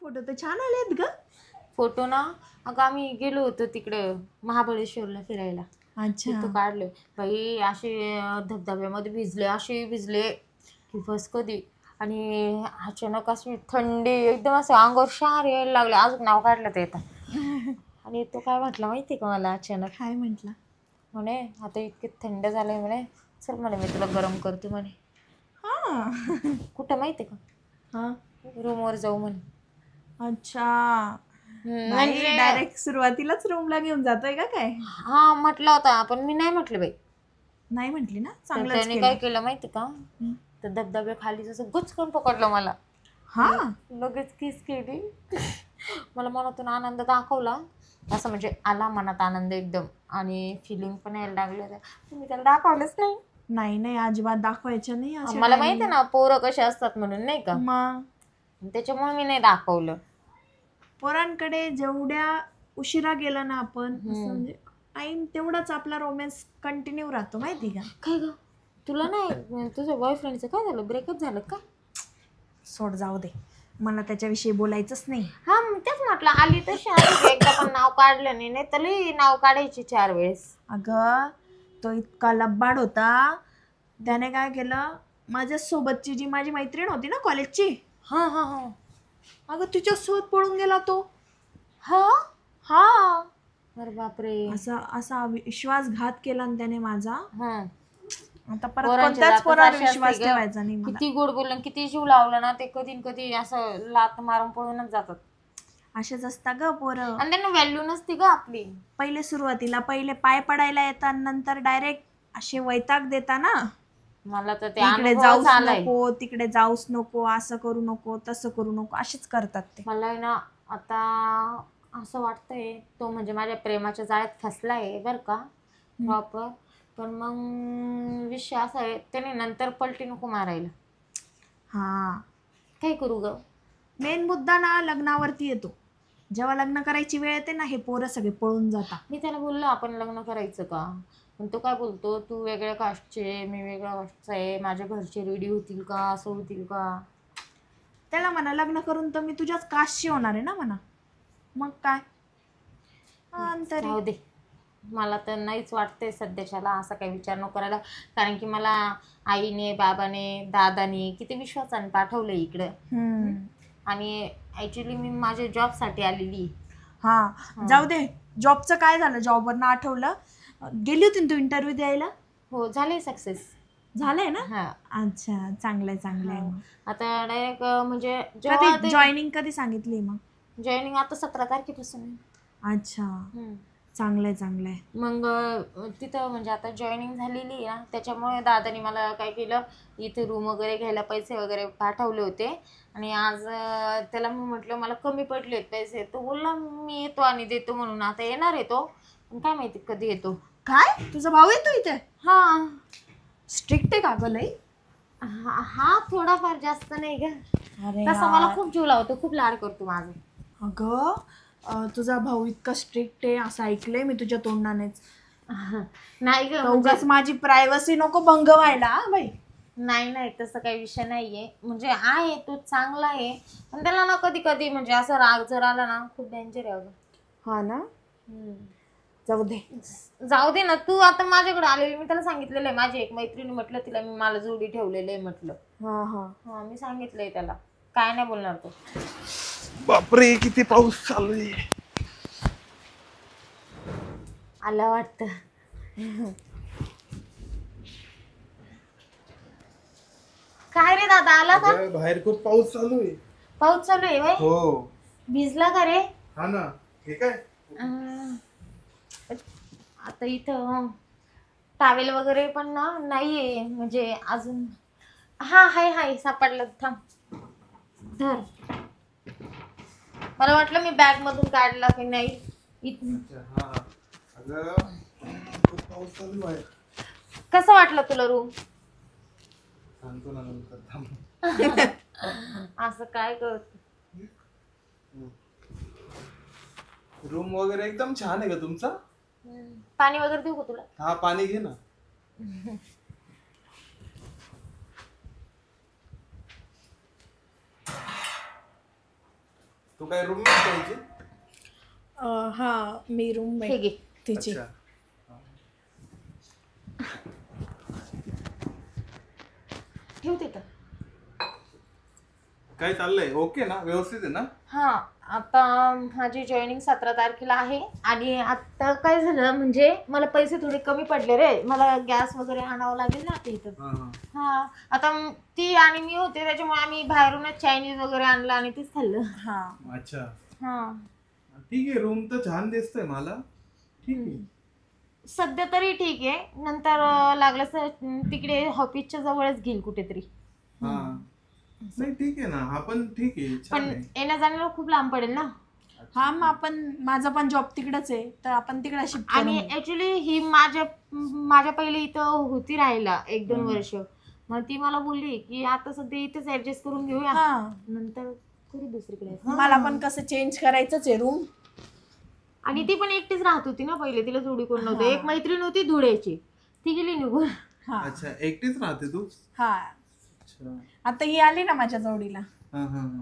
Photo तर छान आलेत ग. फोटो ना, अगं आम्ही गेलो होतो तिकडे महाबळेश्वरला फिरायला. अच्छा. तिथं काढले बाई. असे धबधब्यामध्ये भिजले, असे भिजले की बस कधी. आणि अचानक अशी थंडी एकदम, असं अंगावर शहार यायला लागले. अजून नाव काढलं ते येतं. आणि तो काय म्हटला माहिती का मला अचानक? काय म्हटला? म्हणे आता इतके थंड झाले म्हणे, चल म्हणे मी तुला गरम करते म्हणे. हा. कुठं माहिती का? हा. रूमवर जाऊ म्हणे. अच्छा. म्हणजे डायरेक्ट सुरुवातीलाच रूमला घेऊन जातोय का काय? हा म्हटलं होता, पण मी नाही म्हटलं बाई. नाही म्हटली ना, तर चांगलंच त्याने केलं. काय केलं माहिती का? तर धबधब्या खाली जसं गुचकन पकडलं मला. हा. लगेच किस केली. मला मनातून आनंद दाखवला, असं म्हणजे आला मनात आनंद एकदम. आणि फिलिंग पण यायला लागले. मी त्याला दाखवलंच नाही. नाही नाही, अजिबात दाखवायचं नाही अशा मला माहिती आहे ना पोरं कसे असतात म्हणून, नाही का? मग त्याच्यामुळे मी नाही दाखवलं. पोरांकडे जेवढ्या उशिरा गेलं ना आपण, असं म्हणजे टाइम तेवढाच आपला रोमॅन्स कंटिन्यू राहतो, माहिती का? काय ग, तुला नाही तुझ्या बॉयफ्रेंडचं काय झालं? ब्रेकअप झालं का? सोड, जाऊ दे, मला त्याच्याविषयी बोलायचंच नाही. हा तेच म्हटलं, आली तशी आली. एकदा पण नाव काढलं नाही, नाही तर लई नाव काढायची 4 वेळेस. अगं तो इतका लब्बाड होता. त्याने काय केलं, माझ्यासोबतची जी माझी मैत्रीण होती ना कॉलेजची, हा हा हा. अगं तिच्यासोबत पळून गेला तो. हा. हा. अरे बापरे. असा असा विश्वासघात केला ना त्याने माझा. हा. आता परत पोरांची कोणत्याच जातच पोरावर अशी विश्वास असते ग. ठेवायचा नाही मला. किती गोड बोललं, किती जीव लावलं ना, ते कधी कधी असं लात मारून पळूनच जातात. असेच असता ग पोरं. आणि त्यांना व्हॅल्यू नसते ग आपली. पहिले सुरुवातीला पहिले पाय पडायला येतात, नंतर डायरेक्ट असे वैताग देता ना. मला तर ते इकडे अनुभवच जाऊच आलाय. नको, तिकडे जाऊच नको, असं करू नको, तसं करू नको, असेच करतात ते. मला आहे ना आता असं वाटतंय, तो म्हणजे माझ्या प्रेमाच्या जाळ्यात फसलाय बरं का, प्रॉपर. पण मग विषय असा आहे, त्याने नंतर पलटी नको मारायला. हा. काय करू ग? मेन मुद्दा ना लग्नावरती येतो. जेव्हा लग्न करायची वेळ येते ना, हे पोरं सगळे पळून जातात. मी त्याला बोललो आपण लग्न करायचं का, पण तो काय बोलतो, तू वेगळ्या कास्टचे, मी वेगळ्या कास्टचा आहे, माझ्या घरचे रेडी होतील का, असं होतील का. त्याला म्हणा लग्न करून तर मी तुझ्याच कास्टची होणार आहे ना म्हणा. मग काय तरी. जाऊ दे, मला तर नाहीच वाटतंय सध्याच्याला असा काही विचार नको करायला. कारण की मला आईने, बाबाने, दादाने किती विश्वासाने पाठवलं इकडं. आणि ॲक्च्युली मी माझ्या जॉबसाठी आलेली. हा, जाऊ दे, जॉबचं काय झालं? जॉबवरनं आठवलं, गेली होती तू इंटरव्ह्यू द्यायला? हो, झाले सक्सेस. झालंय ना? हा. अच्छा, चांगलंय चांगलंय. आता डायरेक्ट म्हणजे कधी जॉईनिंग कधी सांगितली मग? जॉईनिंग आता 17 तारखेपासून आहे. अच्छा, चांगलंय चांगलंय. मग तिथं म्हणजे आता जॉईनिंग झालेली आहे ना, त्याच्यामुळे दादानी मला काय केलं, इथे रूम वगैरे घ्यायला पैसे वगैरे पाठवले होते. आणि आज त्याला मी म्हटलं मला कमी पडलेत पैसे, तो बोलला मी येतो आणि देतो म्हणून. आता येणार आहे तो, पण काय माहिती कधी येतो. काय, तुझा भाऊ येतो इथे? हा. स्ट्रिक्ट आहे का ग लई? हा थोडाफार, जास्त नाही ग. अरे तसा मला खूप जीव लावतो, खूप लाड करतो माझं. अगं तुझा भाऊ इतका स्ट्रिक्ट आहे असं ऐकलंय मी तुझ्या तोंडानेच. नाही ग, उगाच माझी प्रायव्हसी नको भंग व्हायला बाई. नाही नाही, तसं काही विषय नाहीये. म्हणजे आहे तो चांगला आहे, पण त्याला ना कधी कधी म्हणजे असं राग जर आला ना, खूप डेंजर आहे अगं. हा ना. जाऊ दे. जाऊ दे ना, तू आता माझ्याकडे आलेली, मी त्याला सांगितलेलं आहे. माझी एक मैत्रिणी म्हटलं तिला मी मला जोडी ठेवलेलं आहे म्हटलं. हा हा हा, मी सांगितलंय त्याला, काय नाही बोलणार तो. बापरे, किती पाऊस चालू आहे. आला वाटतं. काय रे दादा, आला का? बाहेर खूप पाऊस चालू आहे. पाऊस चालू आहे बाई. हो. भिजला का रे? हा ना. हे काय? आता इथं टावेल वगैरे पण ना नाहीये, म्हणजे अजून. हा, हाय सापडलं, थांब धर. मला वाटलं मी बॅग मधून काढला की नाही. खूप पाऊस चालू आहे. कसं वाटलं तुला रूम? सांगतो ना नंतर, थांब. असं काय करत? रूम वगैरे एकदम छान आहे का तुमचा? पाणी वगैरे देऊ का तुला? हा, पाणी घे ना. तू काय रूम द्यायची? हा मी रूम हे घे. तिची. अच्छा. ठेवते तर. काय चाललंय? ओके ना? व्यवस्थित आहे ना? हा आता माझी जॉईनिंग 17 तारखेला आहे आणि आता काय झालं म्हणजे मला पैसे थोडे कमी पडले रे. मला गॅस वगैरे आणावं लागेल ना आता इथं. हा हा. हा आता ती आणि मी होते त्याच्यामुळे आम्ही बाहेरूनच चायनीज वगैरे आणलं आणि तेच खाल्लं. हा अच्छा. हा ठीक आहे, रूम तर छान दिसतंय मला. ठीक आहे. सध्या तरी ठीक आहे, नंतर लागलं तर तिकडे ऑफिसच्या जवळच घेईल कुठेतरी. हा नाही ठीक आहे ना, आपण ठीक आहे, पण छान आहे. येण्या जाण्याला खूप लांब पडेल ना. हा मग आपण माझा पण जॉब तिकडच आहे तर आपण तिकडे शिफ्ट आणि ऍक्च्युली ही माझ्या पहिले इथं होती राहायला 1-2 वर्ष. मग ती मला बोलली की आता सध्या इथेच ऍडजस्ट करून घेऊया, हा नंतर करू दुसरीकडे. मला पण कसं चेंज करायचंच आहे रूम. आणि ती पण एकटीच राहत होती ना पहिले, तिला जोडी कोण नव्हतं. एक मैत्रीण होती धुळ्याची, ती गेली निघून. हा अच्छा, एकटीच राहते तू? हा अच्छा. आता ही आली ना माझ्या जोडीला. हा हा हा.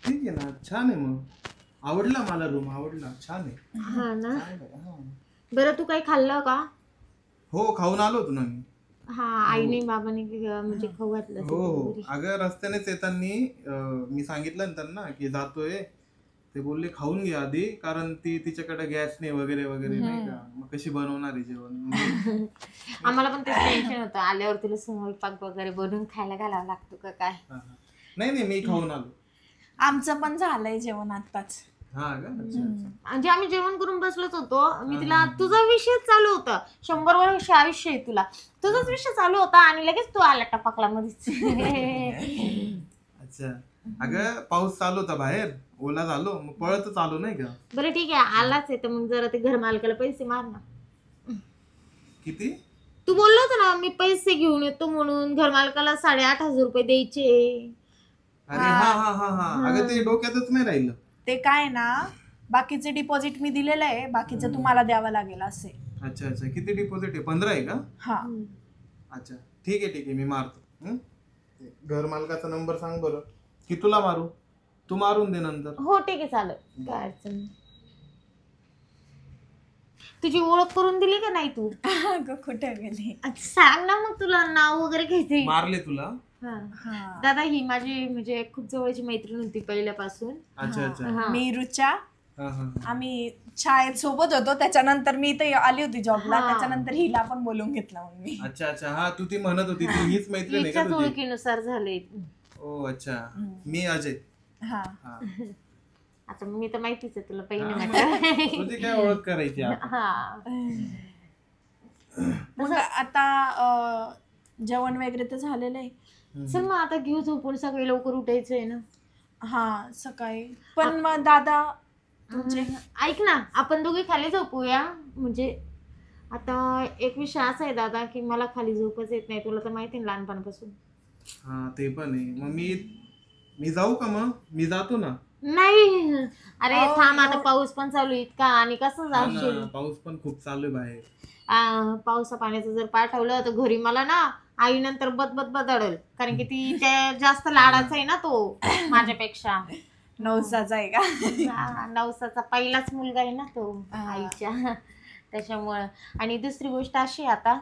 ठीक आहे ना, छान आहे. मग आवडला मला रूम, आवडला, छान आहे. हा ना. चांगलं आहे, हा. बरं तू काही खाल्लं का? हो, खाऊन आलो होतो ना मी. हा आईने बाबाने म्हणजे खाऊ घातलं हो असेल हो. घरी. अगं रस्त्यानेच येताना मी सांगितलं ना त्यांना की जातोय, ते बोलले खाऊन घे आधी, कारण ती तिच्याकडे गॅस नाही वगैरे वगैरे, नाही का, मग कशी बनवणार आहे जेवण. आम्हाला पण तेच टेन्शन होतं, आल्यावर तुला स्वयंपाक वगैरे बनवून खायला घालावा लागतो का काय. हा, हा. नाही नाही, मी खाऊन आलो. आमचं पण झालंय जेवण आताच. हा का? अच्छा अच्छा. म्हणजे आम्ही जेवण करून बसलोच होतो. मी तिला तुझा विषय चालू होता, 100 वर्ष आयुष्य आहे तुला, तुझाच विषय चालू होता आणि लगेच तू आला टपकला मध्येच. अच्छा. अगं पाऊस चालू होता बाहेर, ओला झालो, मग पळतच आलो, नाही का. बरं ठीक आहे, आलाच आहे तर मग जरा ते घर मालकाला पैसे मार ना. किती? तू बोललो होता ना मी पैसे घेऊन येतो म्हणून, घर मालकाला 8,500 रुपये द्यायचे. अरे हा हा हा हा. अगं ते डोक्यातच नाही राहिलं. ते काय ना, बाकीचे डिपॉझिट मी दिलेलं आहे, बाकीचं तुम्हाला द्यावं लागेल असे. अच्छा अच्छा. किती डिपॉझिट आहे? 15 आहे का? हा अच्छा ठीक आहे ठीक आहे, मी मारतो. घर मालकाचा नंबर सांग बरं, की तुला मारू? तू मारून दे नंतर. हो ठीक आहे चालेल, काय अडचण नाही. तुझी ओळख करून दिली का नाही तू? अगं कुठे गेली? सांग ना मग, तुला नाव वगैरे घ्यायचंय. मारले तुला? हा दादा ही माझी म्हणजे खूप जवळची मैत्रीण होती पहिल्यापासून. अच्छा अच्छा. हा. मी रुचा. हा हा. आम्ही शाळेत सोबत होतो, त्याच्यानंतर मी इथे आली होती जॉबला, हा. त्याच्यानंतर हिला पण बोलून घेतला मग मी. अच्छा अच्छा. हा तू ती म्हणत होती ती हीच मैत्रीण आहे का हिच्याच तुझी? ओळखीनुसार झाले. ओ अच्छा. मी अजय. हा हा. आता मी तर माहितीच आहे तुला पहिले हा, म्हटलं. तुझी काय ओळख करायची आता? हा मग आता जेवण वगैरे तर झालेलं आहे. चल मग आता घेऊ झोपून, सगळे लवकर उठायचंय ना. हा सकाळी पण मग दादा तुमचे ऐक ना, आपण दोघे खाली झोपूया. म्हणजे आता एक विषय असा आहे दादा की मला खाली झोपच येत नाही, तुला तर माहिती ना लहानपणापासून. हा ते पण आहे. मग मी जाऊ का? मग मी जातो ना. नाही अरे अहो, थांब, आता पाऊस पण चालू आहे इतका, आणि कसं हा जाशील? ना, पाऊस पण खूप चालू आहे बाहेर. पावसा पाण्याचं जर पाठवलं तर घरी मला ना आई नंतर बदबद बदळल, कारण की ती त्या जास्त लाडाचा आहे ना तो माझ्यापेक्षा. नवसाचा आहे का? नवसाचा पहिलाच मुलगा आहे ना तो हा. आईच्या, त्याच्यामुळं. आणि दुसरी गोष्ट अशी आहे आता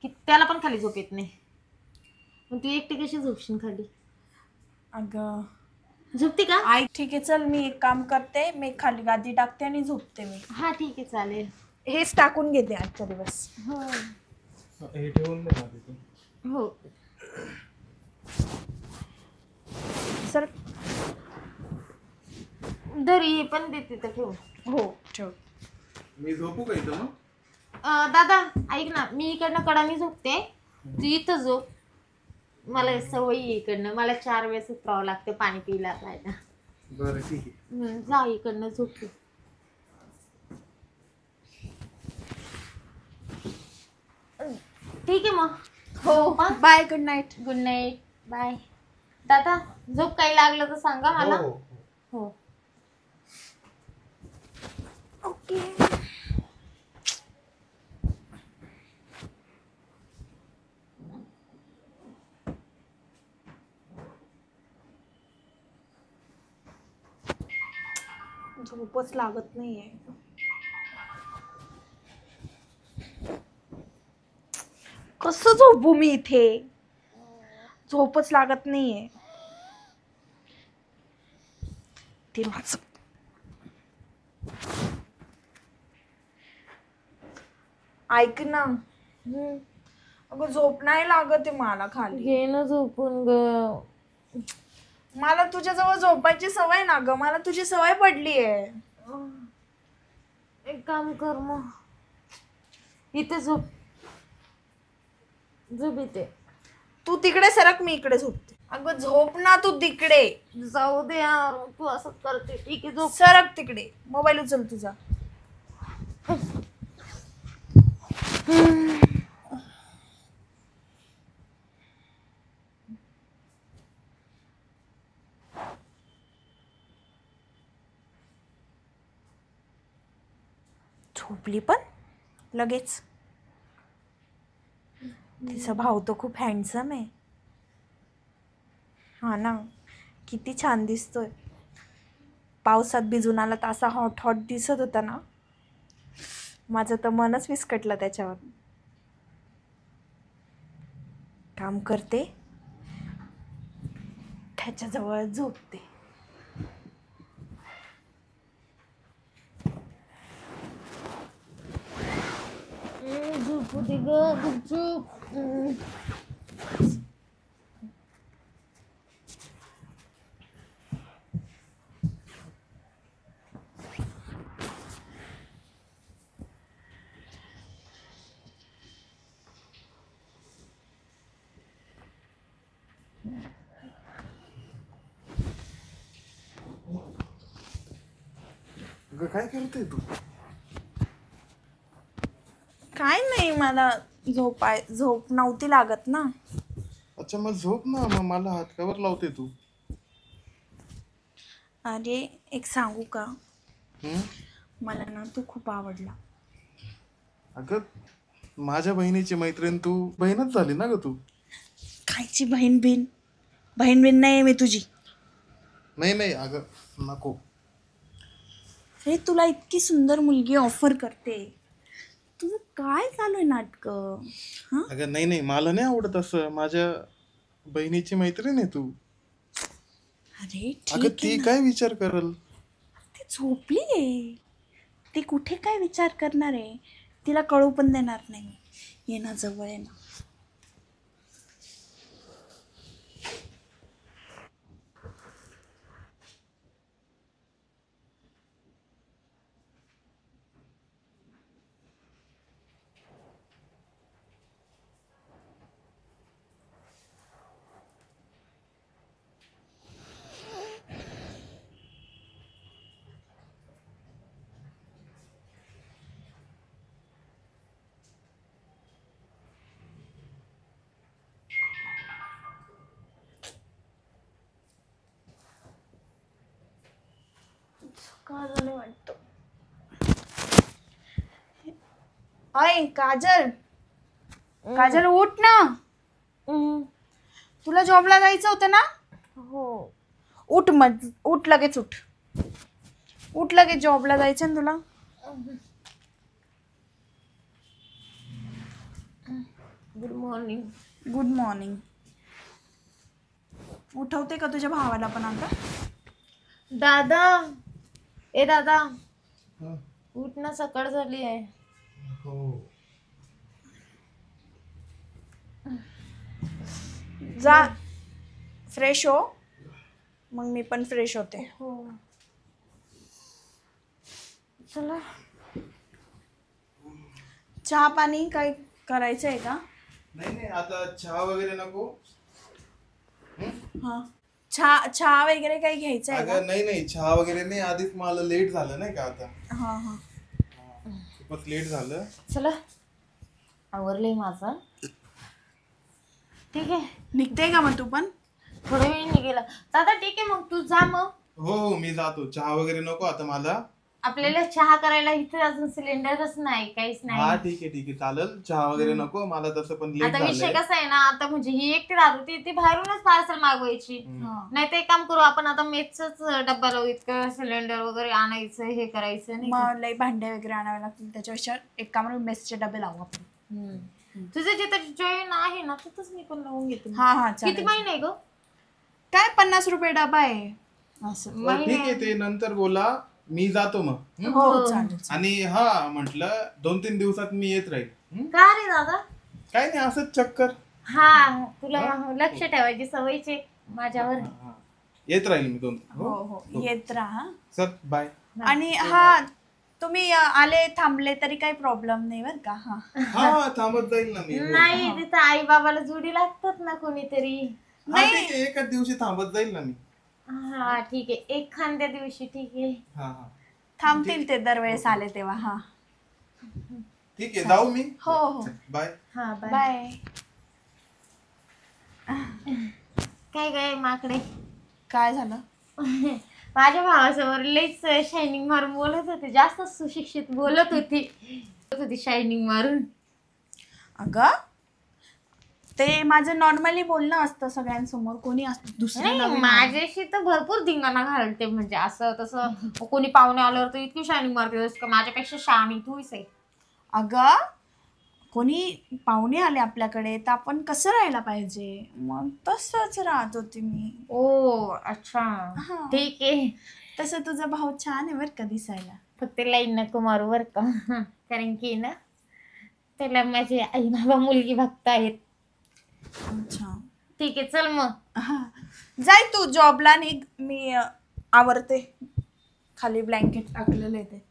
की त्याला पण खाली झोप येत नाही. मग तू एकटी कशी झोपशील खाली? अगं झोपते का? आई ठीक आहे, चल मी एक काम करते, मी खाली गादी टाकते आणि झोपते मी. हा ठीक आहे चालेल. हेच टाकून घेते आजचा दिवस. हो हे ठेवून दे माझे तू. हो. सर घरी हे पण देते तर ठेव. हो ठेव. मी झोपू का इथं मग? दादा ऐक ना, मी इकडनं कडाने झोपते, तू इथं झोप. मला सवय आहे इकडनं, मला 4 वेळेस उतरावं लागतं पाणी पिला पाहिजे. बरं ठीक आहे. जा इकडनं झोपते. ठीक आहे मग. हो bye, good night. Good night, bye. दादा झोप काही लागलं तर सांगा मला. हो, हो ओके. झोपच लागत नाहीये. कसं झोपू मी इथे? झोपच लागत नाहीये. ते वाच. ऐक ना, अगं झोप नाही लागत आहे मला खाली. घे ना झोपून ग. मला तुझ्याजवळ झोपायची सवय ना ग, मला तुझी सवय पडली आहे. एक काम कर मग, इथे झोप. झोप इथे. तू तिकडे सरक, मी इकडे झोपते. अगं झोप ना तू तिकडे. जाऊ दे यार, तू असं करते. ठीक आहे, झोप. सरक तिकडे. मोबाईल उचल तुझा. झोपली पण लगेच. तिचा भाऊ तो खूप हँडसम आहे. हा ना, किती छान दिसतोय. पावसात भिजून आला तर असा हॉट हॉट दिसत होता ना. माझं तर मनच विस्कटलं त्याच्यावर. काम करते, त्याच्याजवळ झोपते. झोपू दे ग, झोप. काय करते तू? काय नाही, मला झोप नव्हती लागत ना. अच्छा, मग झोप ना. मग मला हात कावर लावते तू? अरे एक सांगू का, हम्म? मला ना तू खूप आवडला. अगं, माझ्या बहिणीची मैत्रीण तू. बहीणच झाली ना ग तू. खायची बहीण बिन नाही मी तुझी. नाही नाही अगं, नको. अरे तुला इतकी सुंदर मुलगी ऑफर करते, तुझं काय चालू आहे नाटक? अगं नाही नाही, मला नाही आवडत असं. माझ्या बहिणीची मैत्रीण आहे तू. अरे अगं ठीक ती आहे ना. काय विचार करल? ती झोपली आहे, ती कुठे काय विचार करणार आहे? तिला कळू पण देणार नाही. ये ना जवळ, आहे ना. का झालं वाटतं. अय काजल, काजल उठ ना. तुला जॉबला जायचं होतं ना? हो. उठ मग, उठ लगेच, उठ लगेच. जॉबला जायचं ना तुला. Good morning. Good morning. उठवते का तुझ्या भावाला पण आता? दादा, ए दादा, उठ ना, सकाळ झाली आहे. हो. जा फ्रेश हो, मग मी पण फ्रेश होते. हो, चला. चहा पाणी काय करायचं आहे का? नाही नाही, आता चहा वगैरे नको. हा, चहा वगैरे काही घ्यायचं आहे का? अगं नाही नाही, चहा वगैरे नाही. आधीच मला लेट झालं नाही का आता. हा हा, खूपच लेट झालं. चला, आवरलंय माझं. ठीक आहे, निघते का मग तू पण? थोडा वेळ निघेला. दादा ठीक आहे, मग तू जा मग. हो हो, मी जातो. चहा वगैरे नको आता मला. आपल्याला चहा करायला इथे अजून सिलेंडरच नाही, काहीच हा नाही. ठीक आहे चालेल. चहा वगैरे नको मला, तसं पण लेट आता विषय झालंय. कसा आहे ना, आता म्हणजे ही एकटी राहत होती, ती बाहेरूनच पार्सल मागवायची. नाही तर एक काम करू आपण, आता मेसच डब्बा लावू, इतकं सिलेंडर वगैरे आणायचं, हे करायचं नाही का? मग लई भांडे वगैरे आणावे लागतील, त्याच्यापेक्षा एक काम मेसचे डबे लावू आपण. तुझं जिथं जॉईन आहे ना तिथंच मी पण लावून घेते. हा किती महिने आहे ग? काय 50 रुपये डबा आहे असं. ठीक आहे, ते नंतर बोला. मी जातो मग. हो चालेल. आणि हा म्हटलं 2-3 दिवसात मी येत राहील. का रे दादा? काय नाही, असंच चक्कर. हा, तुला लक्ष ठेवायची सवयची माझ्यावर. येत राहील मी 2. हो येत राहा. चल बाय. आणि हा तुम्ही आले थांबले तरी काही प्रॉब्लेम नाही बरं का. हा थांबत जाईल ना मी. नाही, तिथं आई बाबाला जोडी लागतात ना कोणीतरी. हा ठीक आहे, एकाच दिवशी थांबत जाईल ना मी. हा ठीक आहे, एखाद्या दिवशी ठीक आहे. हा थांबतील ते दरवेळेस आले तेव्हा. हा ठीक आहे, जाऊ मी. हो बाय. हा बाय. बाय. काय काय माकडे? काय झालं? माझ्या भावासमोर लईच शायनिंग मारून बोलत होती, जास्त सुशिक्षित बोलत होती शायनिंग मारून. अगं ते माझं नॉर्मली बोलणं असतं सगळ्यांसमोर, कोणी असतं दुसरं नाही, नवीन माझ्याशी तर भरपूर धिंगाणा घालते, म्हणजे असं तसं कोणी पाहुणे आल्यावर तर इतकी शायनिंग मारते का माझ्यापेक्षा शहाणी तूच आहे. अगं कोणी पाहुणे आले आपल्याकडे तर आपण कसं राहायला पाहिजे, मग तसंच राहत होती मी. ओ अच्छा, हा. ठीक आहे. तसं तुझा भाऊ छान आहे बरं का दिसायला. फक्त लाईन नको मारू बर का, कारण की ना त्याला माझे आई बाबा मुलगी बघता आहेत. अच्छा ठीक आहे, चल मग. हा जाय तू जॉबला निघ, मी आवरते, खाली ब्लँकेट टाकलेलं आहे ते.